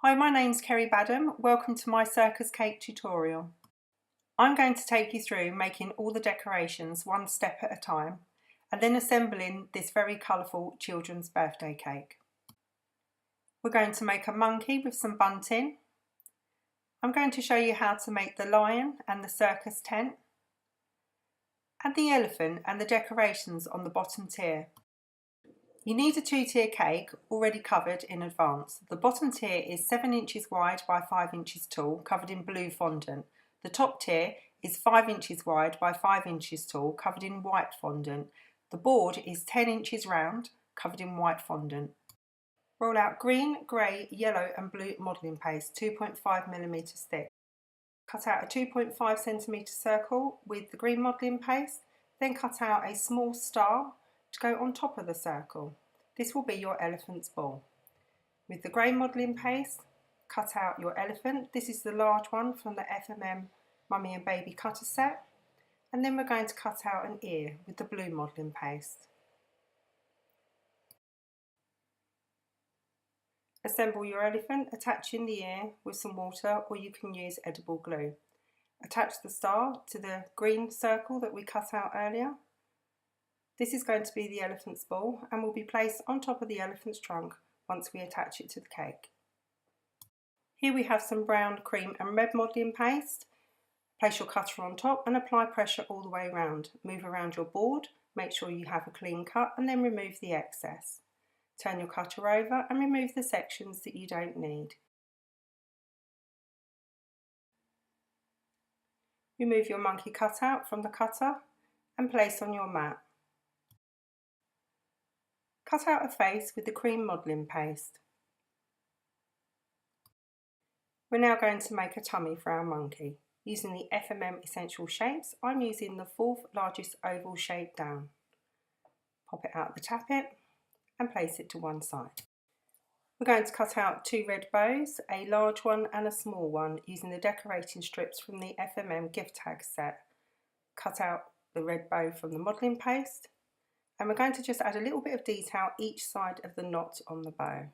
Hi, my name's Kerry Badham. Welcome to my circus cake tutorial. I'm going to take you through making all the decorations one step at a time and then assembling this very colourful children's birthday cake. We're going to make a monkey with some bunting. I'm going to show you how to make the lion and the circus tent and the elephant and the decorations on the bottom tier. You need a 2-tier cake already covered in advance. The bottom tier is 7 inches wide by 5 inches tall, covered in blue fondant. The top tier is 5 inches wide by 5 inches tall, covered in white fondant. The board is 10 inches round, covered in white fondant. Roll out green, grey, yellow and blue modelling paste, 2.5mm thick. Cut out a 2.5cm circle with the green modelling paste, then cut out a small star to go on top of the circle. This will be your elephant's ball. With the grey modelling paste, cut out your elephant. This is the large one from the FMM Mummy and Baby cutter set. And then we're going to cut out an ear with the blue modelling paste. Assemble your elephant, attaching the ear with some water, or you can use edible glue. Attach the star to the green circle that we cut out earlier. This is going to be the elephant's ball and will be placed on top of the elephant's trunk once we attach it to the cake. Here we have some brown, cream and red modelling paste. Place your cutter on top and apply pressure all the way around. Move around your board, make sure you have a clean cut and then remove the excess. Turn your cutter over and remove the sections that you don't need. Remove your monkey cutout from the cutter and place on your mat. Cut out a face with the cream modelling paste. We're now going to make a tummy for our monkey. Using the FMM essential shapes, I'm using the 4th largest oval shape down. Pop it out the tappet and place it to one side. We're going to cut out 2 red bows, a large one and a small one, using the decorating strips from the FMM gift tag set. Cut out the red bow from the modelling paste. And we're going to just add a little bit of detail each side of the knot on the bow.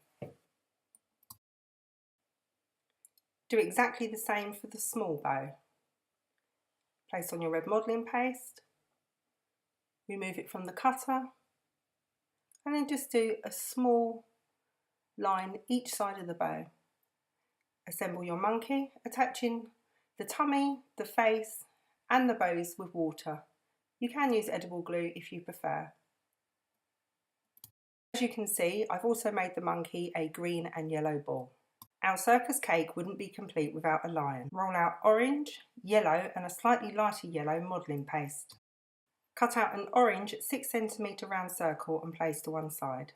Do exactly the same for the small bow. Place on your red modelling paste, remove it from the cutter, and then just do a small line each side of the bow. Assemble your monkey, attaching the tummy, the face, and the bows with water. You can use edible glue if you prefer. As you can see, I've also made the monkey a green and yellow ball. Our circus cake wouldn't be complete without a lion. Roll out orange, yellow and a slightly lighter yellow modelling paste. Cut out an orange 6cm round circle and place to one side.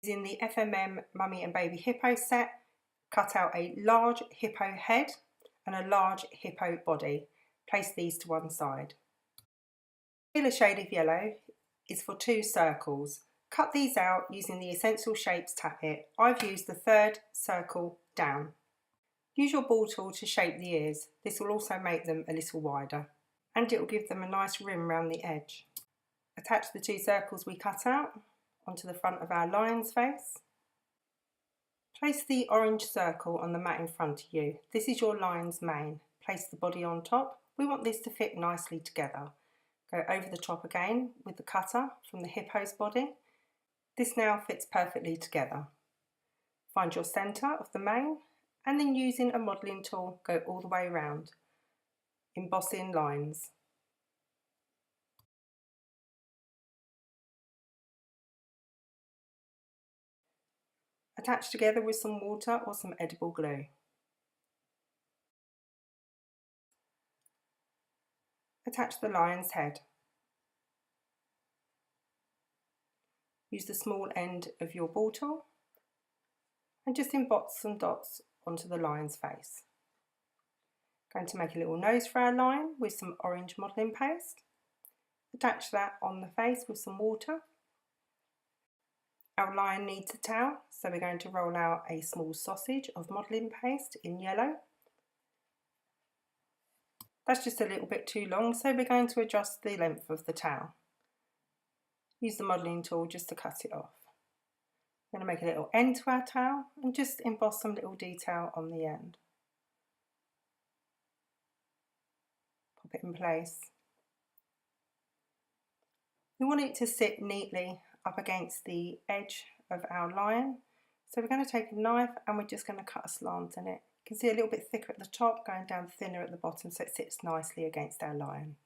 Using the FMM Mummy and Baby Hippo set, cut out a large hippo head and a large hippo body. Place these to one side. The paler shade of yellow is for 2 circles. Cut these out using the Essential Shapes Tappit. I've used the 3rd circle down. Use your ball tool to shape the ears. This will also make them a little wider and it will give them a nice rim round the edge. Attach the 2 circles we cut out onto the front of our lion's face. Place the orange circle on the mat in front of you. This is your lion's mane. Place the body on top. We want this to fit nicely together. Go over the top again with the cutter from the hippo's body. This now fits perfectly together. Find your centre of the mane and then using a modelling tool go all the way around, embossing lines. Attach together with some water or some edible glue. Attach the lion's head. Use the small end of your ball tool and just emboss some dots onto the lion's face. Going to make a little nose for our lion with some orange modelling paste. Attach that on the face with some water. Our lion needs a tail, so we're going to roll out a small sausage of modelling paste in yellow. That's just a little bit too long, so we're going to adjust the length of the tail. Use the modelling tool just to cut it off. I'm going to make a little end to our tail and just emboss some little detail on the end. Pop it in place. We want it to sit neatly up against the edge of our lion. So we're going to take a knife and we're just going to cut a slant in it. You can see a little bit thicker at the top, going down thinner at the bottom, so it sits nicely against our lion.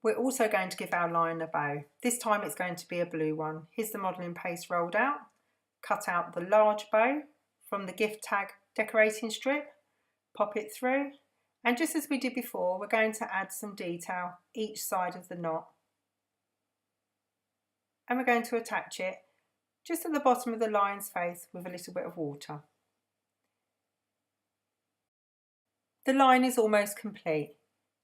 We're also going to give our lion a bow. This time it's going to be a blue one. Here's the modelling paste rolled out. Cut out the large bow from the gift tag decorating strip, pop it through, and just as we did before, we're going to add some detail each side of the knot. And we're going to attach it just at the bottom of the lion's face with a little bit of water. The line is almost complete.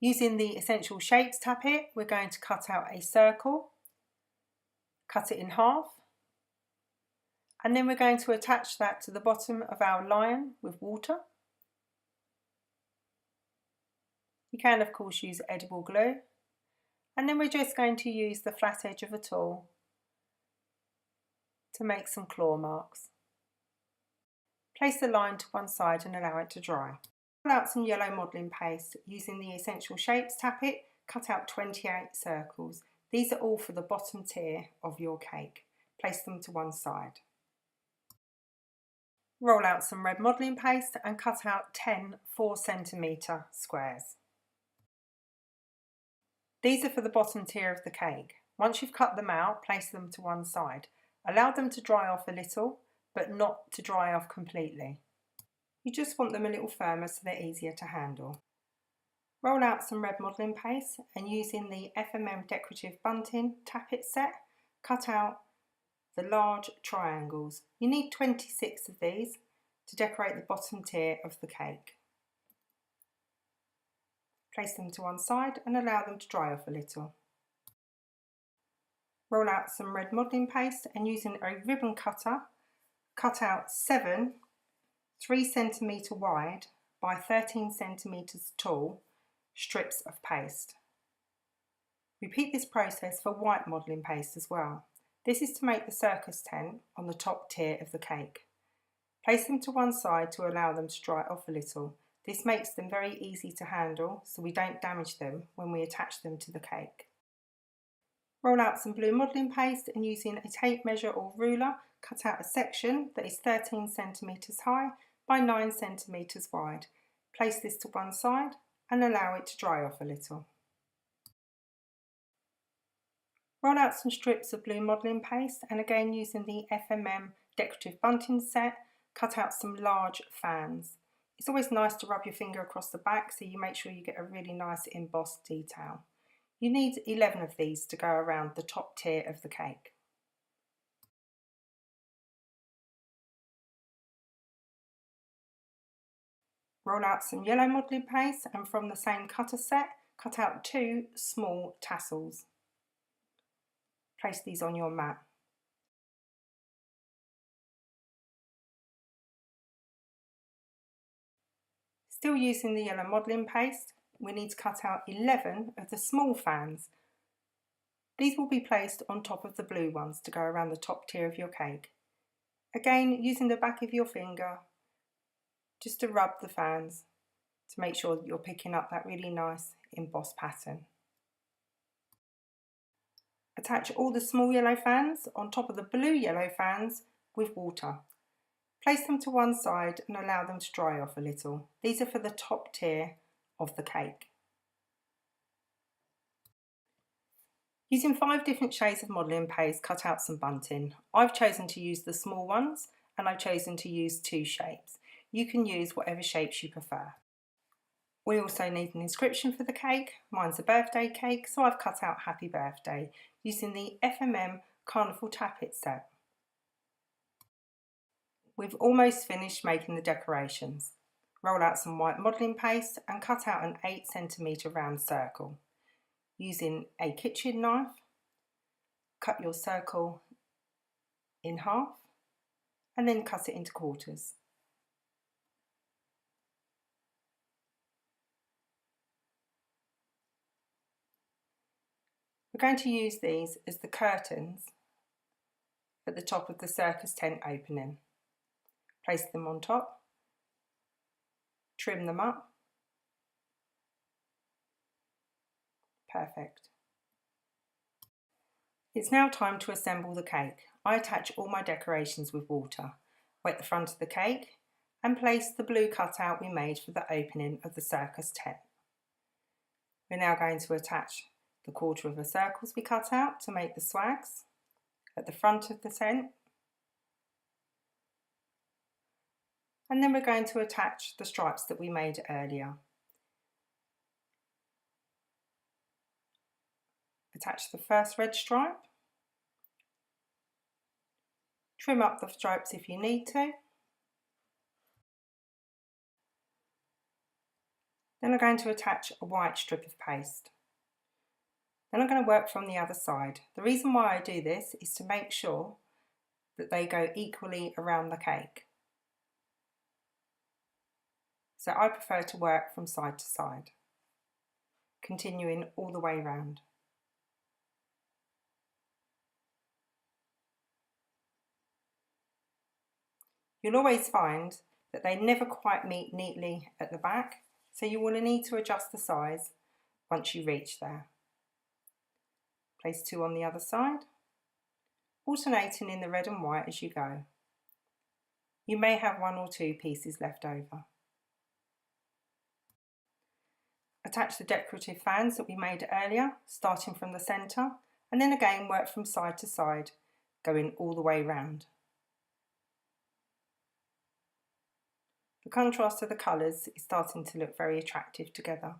Using the Essential Shapes Tappit, we're going to cut out a circle, cut it in half, and then we're going to attach that to the bottom of our lion with water. You can of course use edible glue, and then we're just going to use the flat edge of a tool to make some claw marks. Place the line to one side and allow it to dry. Pull out some yellow modelling paste. Using the Essential Shapes Tappit, cut out 28 circles. These are all for the bottom tier of your cake. Place them to one side. Roll out some red modelling paste and cut out 10 4cm squares. These are for the bottom tier of the cake. Once you've cut them out, place them to one side. Allow them to dry off a little, but not to dry off completely. You just want them a little firmer so they're easier to handle. Roll out some red modelling paste and using the FMM Decorative Bunting Tappit set, cut out the large triangles. You need 26 of these to decorate the bottom tier of the cake. Place them to one side and allow them to dry off a little. Roll out some red modelling paste and using a ribbon cutter, cut out 7 3cm wide by 13cm tall strips of paste. Repeat this process for white modelling paste as well. This is to make the circus tent on the top tier of the cake. Place them to one side to allow them to dry off a little. This makes them very easy to handle so we don't damage them when we attach them to the cake. Roll out some blue modelling paste and using a tape measure or ruler, cut out a section that is 13cm high by 9cm wide. Place this to one side and allow it to dry off a little. Roll out some strips of blue modelling paste and again using the FMM Decorative Bunting set, cut out some large fans. It's always nice to rub your finger across the back so you make sure you get a really nice embossed detail. You need 11 of these to go around the top tier of the cake. Roll out some yellow modelling paste and from the same cutter set, cut out 2 small tassels. Place these on your mat. Still using the yellow modelling paste, we need to cut out 11 of the small fans. These will be placed on top of the blue ones to go around the top tier of your cake. Again, using the back of your finger just to rub the fans to make sure that you're picking up that really nice embossed pattern. Attach all the small yellow fans on top of the blue yellow fans with water. Place them to one side and allow them to dry off a little. These are for the top tier of the cake. Using 5 different shades of modelling paste, cut out some bunting. I've chosen to use the small ones and I've chosen to use 2 shapes. You can use whatever shapes you prefer. We also need an inscription for the cake. Mine's a birthday cake, so I've cut out Happy Birthday using the FMM Carnival Tappit set. We've almost finished making the decorations. Roll out some white modelling paste and cut out an 8cm round circle. Using a kitchen knife, cut your circle in half and then cut it into quarters. We're going to use these as the curtains at the top of the circus tent opening. Place them on top, trim them up. Perfect. It's now time to assemble the cake. I attach all my decorations with water, wet the front of the cake and place the blue cutout we made for the opening of the circus tent. We're now going to attach the quarter of the circles we cut out to make the swags at the front of the tent. And then we're going to attach the stripes that we made earlier. Attach the first red stripe. Trim up the stripes if you need to. Then I'm going to attach a white strip of paste. Then I'm going to work from the other side. The reason why I do this is to make sure that they go equally around the cake. So I prefer to work from side to side, continuing all the way round. You'll always find that they never quite meet neatly at the back, so you will need to adjust the size once you reach there. Place two on the other side, alternating in the red and white as you go. You may have one or two pieces left over. Attach the decorative fans that we made earlier, starting from the centre, and then again work from side to side, going all the way round. The contrast of the colours is starting to look very attractive together.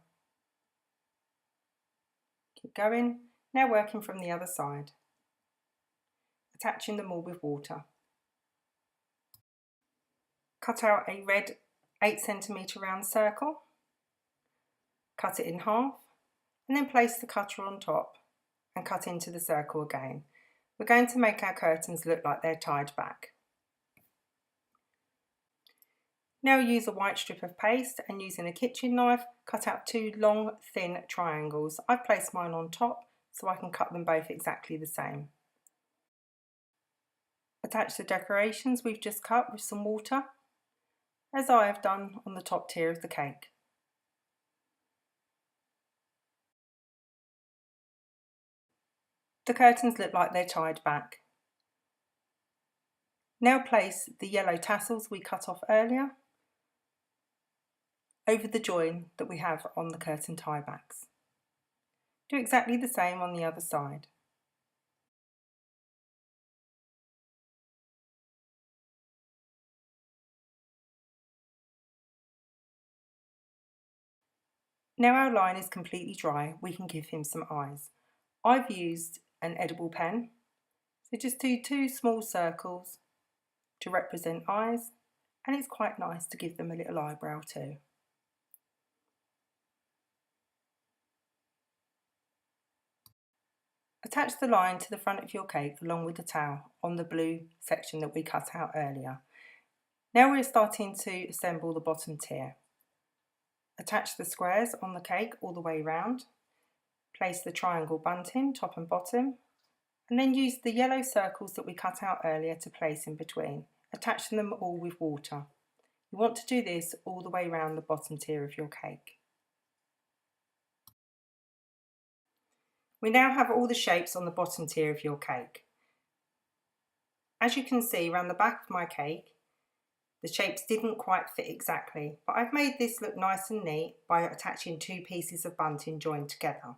Keep going, now working from the other side, attaching them all with water. Cut out a red 8 cm round circle, cut it in half, and then place the cutter on top and cut into the circle again. We're going to make our curtains look like they're tied back. Now use a white strip of paste and using a kitchen knife, cut out 2 long, thin triangles. I've placed mine on top so I can cut them both exactly the same. Attach the decorations we've just cut with some water, as I have done on the top tier of the cake. The curtains look like they're tied back. Now place the yellow tassels we cut off earlier over the join that we have on the curtain tiebacks. Do exactly the same on the other side. Now our line is completely dry, we can give him some eyes. I've used an edible pen, so just do 2 small circles to represent eyes, and it's quite nice to give them a little eyebrow too. Attach the line to the front of your cake along with the towel on the blue section that we cut out earlier. Now we're starting to assemble the bottom tier. Attach the squares on the cake all the way round. Place the triangle bunting top and bottom, and then use the yellow circles that we cut out earlier to place in between, attaching them all with water. You want to do this all the way around the bottom tier of your cake. We now have all the shapes on the bottom tier of your cake. As you can see around the back of my cake, the shapes didn't quite fit exactly, but I've made this look nice and neat by attaching 2 pieces of bunting joined together.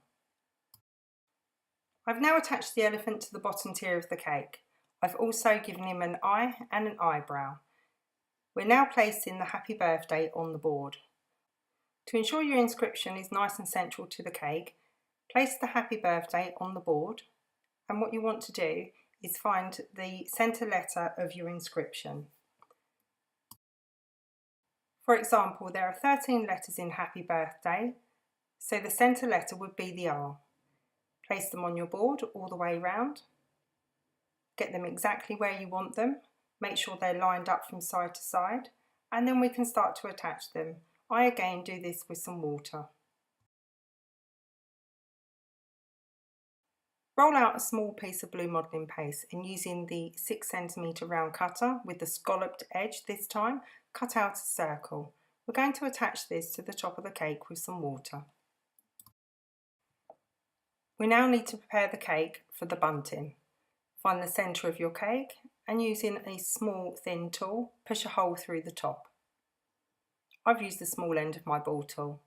I've now attached the elephant to the bottom tier of the cake. I've also given him an eye and an eyebrow. We're now placing the happy birthday on the board. To ensure your inscription is nice and central to the cake, place the happy birthday on the board, and what you want to do is find the centre letter of your inscription. For example, there are 13 letters in happy birthday, so the centre letter would be the R. Place them on your board all the way round. Get them exactly where you want them. Make sure they're lined up from side to side, and then we can start to attach them. I again do this with some water. Roll out a small piece of blue modelling paste and using the 6cm round cutter with the scalloped edge this time, cut out a circle. We're going to attach this to the top of the cake with some water. We now need to prepare the cake for the bunting. Find the centre of your cake and using a small thin tool, push a hole through the top. I've used the small end of my ball tool.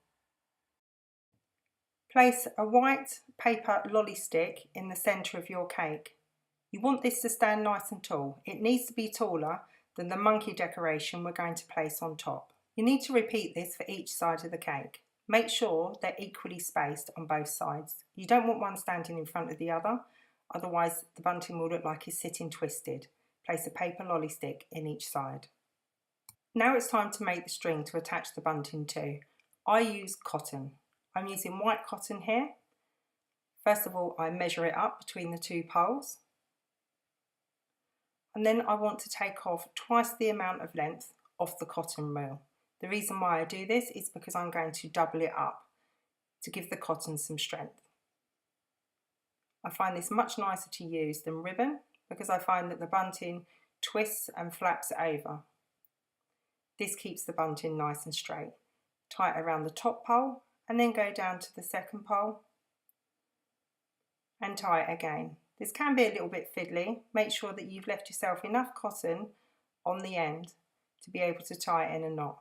Place a white paper lolly stick in the centre of your cake. You want this to stand nice and tall. It needs to be taller than the monkey decoration we're going to place on top. You need to repeat this for each side of the cake. Make sure they're equally spaced on both sides. You don't want one standing in front of the other, otherwise the bunting will look like it's sitting twisted. Place a paper lolly stick in each side. Now it's time to make the string to attach the bunting to. I use cotton. I'm using white cotton here. First of all, I measure it up between the two poles. And then I want to take off twice the amount of length off the cotton reel. The reason why I do this is because I'm going to double it up to give the cotton some strength. I find this much nicer to use than ribbon because I find that the bunting twists and flaps over. This keeps the bunting nice and straight. Tie it around the top pole and then go down to the second pole and tie it again. This can be a little bit fiddly. Make sure that you've left yourself enough cotton on the end to be able to tie it in a knot.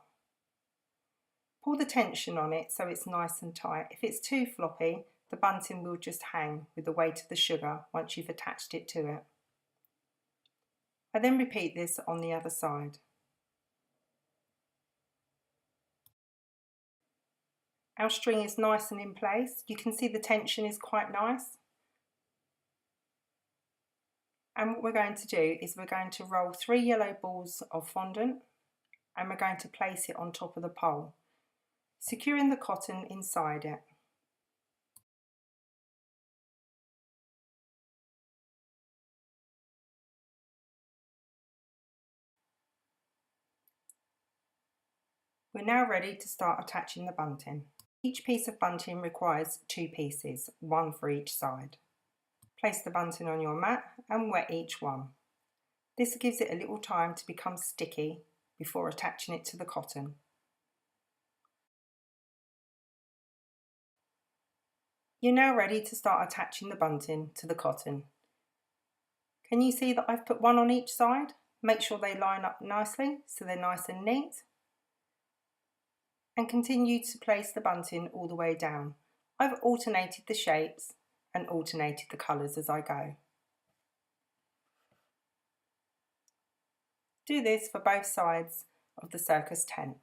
Pull the tension on it so it's nice and tight. If it's too floppy, the bunting will just hang with the weight of the sugar once you've attached it to it. I then repeat this on the other side. Our string is nice and in place. You can see the tension is quite nice. And what we're going to do is we're going to roll 3 yellow balls of fondant and we're going to place it on top of the pole, securing the cotton inside it. We're now ready to start attaching the bunting. Each piece of bunting requires 2 pieces, one for each side. Place the bunting on your mat and wet each one. This gives it a little time to become sticky before attaching it to the cotton. You're now ready to start attaching the bunting to the cotton. Can you see that I've put one on each side? Make sure they line up nicely so they're nice and neat. And continue to place the bunting all the way down. I've alternated the shapes and alternated the colours as I go. Do this for both sides of the circus tent.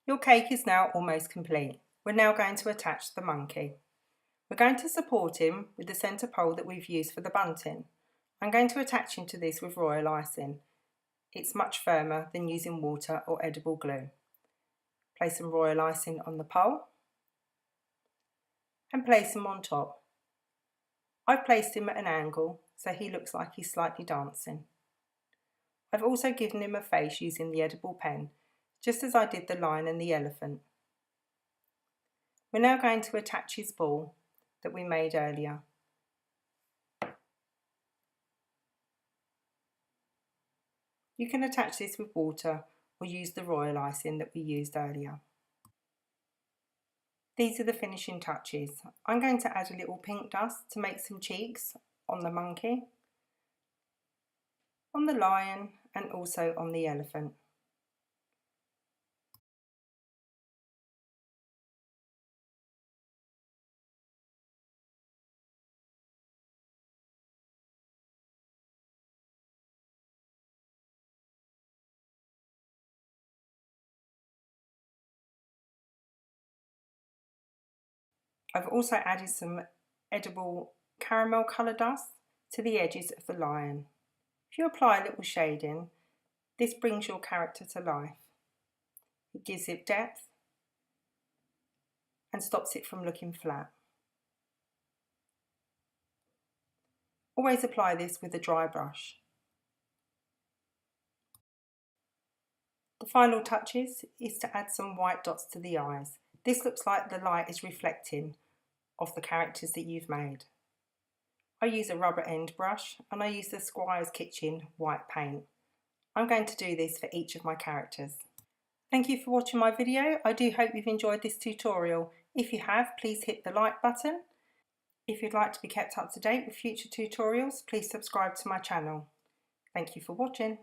Your cake is now almost complete. We're now going to attach the monkey. We're going to support him with the centre pole that we've used for the bunting. I'm going to attach him to this with royal icing. It's much firmer than using water or edible glue. Place some royal icing on the pole and place him on top. I've placed him at an angle so he looks like he's slightly dancing. I've also given him a face using the edible pen, just as I did the lion and the elephant. We're now going to attach his ball that we made earlier. You can attach this with water or use the royal icing that we used earlier. These are the finishing touches. I'm going to add a little pink dust to make some cheeks on the monkey, on the lion and also on the elephant. I've also added some edible caramel colour dust to the edges of the lion. If you apply a little shading, this brings your character to life. It gives it depth and stops it from looking flat. Always apply this with a dry brush. The final touches is to add some white dots to the eyes. This looks like the light is reflecting off the characters that you've made. I use a rubber end brush and I use the Squire's Kitchen white paint. I'm going to do this for each of my characters. Thank you for watching my video. I do hope you've enjoyed this tutorial. If you have, please hit the like button. If you'd like to be kept up to date with future tutorials, please subscribe to my channel. Thank you for watching.